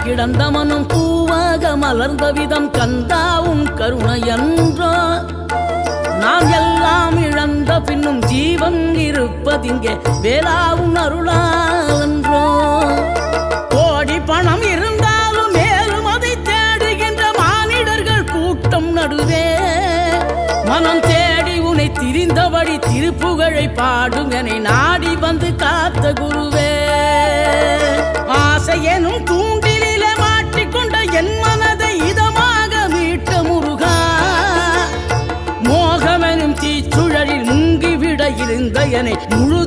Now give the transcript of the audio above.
கிடந்த மனம் பூவாக மலர்ந்த விதம் கந்தாவும் கருணையன்றோ நாம் எல்லாம் இழந்த பின்னும் ஜீவன் இருப்பதிங்கே வேளாவும் அருளான்றோ கோடி பணம் இருந்தாலும் மேலும் அதை தேடுகின்ற மானிடர்கள் கூட்டம் நடுவே மனம் தேடி உனை திரிந்தபடி திருப்புகழை பாடும் என்னை நாடி வந்து காத்த குருவே ஆசை எனும் தூண்டிலே மாட்டிக்கொண்ட என் மனதை இதமாக மீட்ட முருகா மோகமெனும் தீச்சுழலில் முங்கிவிட இருந்த என்னை முழு